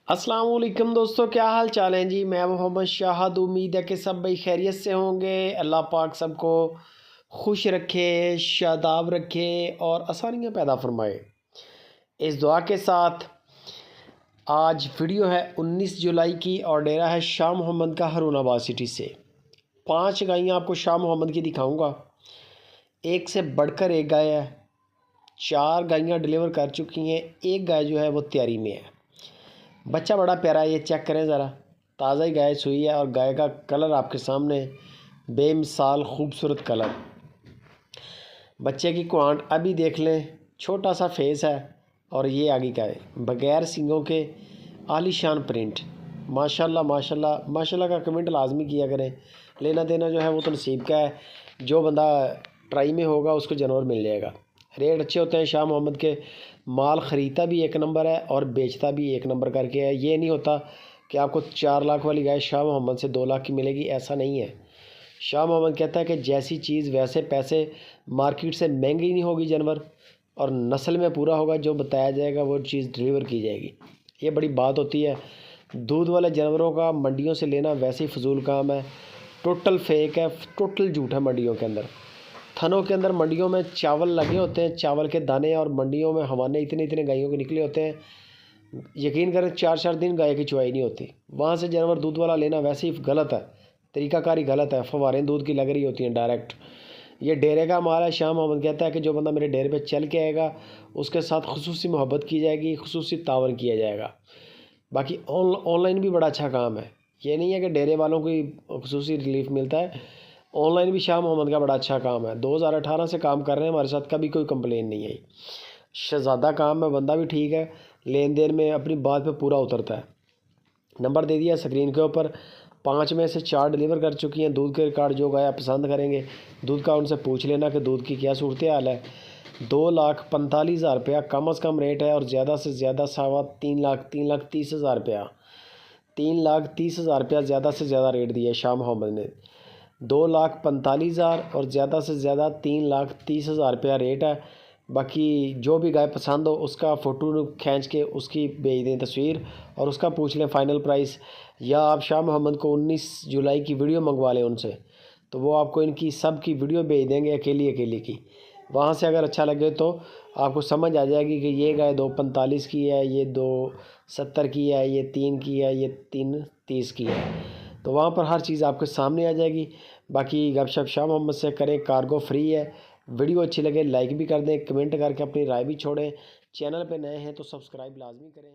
अस्सलाम वालेकुम दोस्तों, क्या हाल चाल हैं जी। मैं मोहम्मद शाहद। उम्मीद है कि सब भाई खैरियत से होंगे। अल्लाह पाक सबको खुश रखे, शादाब रखे और आसानियाँ पैदा फरमाए। इस दुआ के साथ आज वीडियो है 19 जुलाई की और डेरा है शाह मोहम्मद का हरुणाबाद सिटी से। 5 गायें आपको शाह मोहम्मद की दिखाऊंगा। एक से बढ़कर एक गाय है। 4 गायें डिलीवर कर चुकी हैं, एक गाय जो है वो तैयारी में है। बच्चा बड़ा प्यारा है, ये चेक करें ज़रा। ताज़ा ही गाय सुई है और गाय का कलर आपके सामने बेमिसाल खूबसूरत कलर। बच्चे की क्वांट अभी देख लें, छोटा सा फेस है और ये आगे गाय बगैर सींगों के आलीशान प्रिंट। माशाल्लाह माशाल्लाह माशाल्लाह का कमेंट लाजमी किया करें। लेना देना जो है वो तो नसीब का है, जो बंदा ट्राई में होगा उसको जानवर मिल जाएगा। रेट अच्छे होते हैं शाह मोहम्मद के। माल ख़रीदता भी एक नंबर है और बेचता भी एक नंबर करके है। ये नहीं होता कि आपको 4 लाख वाली गाय शाह मोहम्मद से 2 लाख की मिलेगी, ऐसा नहीं है। शाह मोहम्मद कहता है कि जैसी चीज़ वैसे पैसे, मार्केट से महंगी नहीं होगी जानवर और नस्ल में पूरा होगा। जो बताया जाएगा वो चीज़ डिलीवर की जाएगी। ये बड़ी बात होती है। दूध वाले जानवरों का मंडियों से लेना वैसे ही फजूल काम है, टोटल फेक है, टोटल झूठ है। मंडियों के अंदर, थनों के अंदर मंडियों में चावल लगे होते हैं, चावल के दाने, और मंडियों में हवाने इतने इतने गायों के निकले होते हैं। यकीन करें 4-4 दिन गाय की चुवाई नहीं होती। वहाँ से जानवर दूध वाला लेना वैसे ही गलत है, तरीकाकारी गलत है। फवारें दूध की लग रही होती हैं डायरेक्ट। ये डेरे का माल है। शाह मोहम्मद कहता है कि जो बंदा मेरे डेरे पे चल के आएगा उसके साथ खुसूसी मोहब्बत की जाएगी, खुसूसी तावन किया जाएगा। बाकी ऑनलाइन भी बड़ा अच्छा काम है। ये नहीं है कि डेरे वालों को ही खुसूसी रिलीफ मिलता है, ऑनलाइन भी शाह मोहम्मद का बड़ा अच्छा काम है। 2018 से काम कर रहे हैं हमारे साथ, कभी कोई कंप्लेन नहीं आई। शहज़ादा काम है, बंदा भी ठीक है, लेन देन में अपनी बात पे पूरा उतरता है। नंबर दे दिया स्क्रीन के ऊपर। 5 में से 4 डिलीवर कर चुकी हैं। दूध के रिकॉर्ड जो गाय पसंद करेंगे दूध का उनसे पूछ लेना कि दूध की क्या सूरत हाल है। 2,45,000 रुपया कम अज़ कम रेट है और ज़्यादा से ज़्यादा 3,30,000, 3,30,000 रुपया, 3,30,000 रुपया ज़्यादा से ज़्यादा रेट दिया है शाह मोहम्मद ने। 2,45,000 और ज़्यादा से ज़्यादा 3,30,000 रुपया रेट है। बाकी जो भी गाय पसंद हो उसका फ़ोटो खींच के उसकी भेज दें तस्वीर और उसका पूछ लें फ़ाइनल प्राइस। या आप शाह मोहम्मद को 19 जुलाई की वीडियो मंगवा लें उनसे, तो वो आपको इनकी सब की वीडियो भेज देंगे अकेली अकेली की। वहाँ से अगर अच्छा लगे तो आपको समझ आ जाएगी कि ये गाय 2,45 की है, ये 2,70 की है, ये 3 की है, ये 3,30 की है। तो वहाँ पर हर चीज़ आपके सामने आ जाएगी। बाकी गपशप शाह मोहम्मद से करें, कार्गो फ्री है। वीडियो अच्छी लगे लाइक भी कर दें, कमेंट करके अपनी राय भी छोड़ें। चैनल पे नए हैं तो सब्सक्राइब लाजमी करें।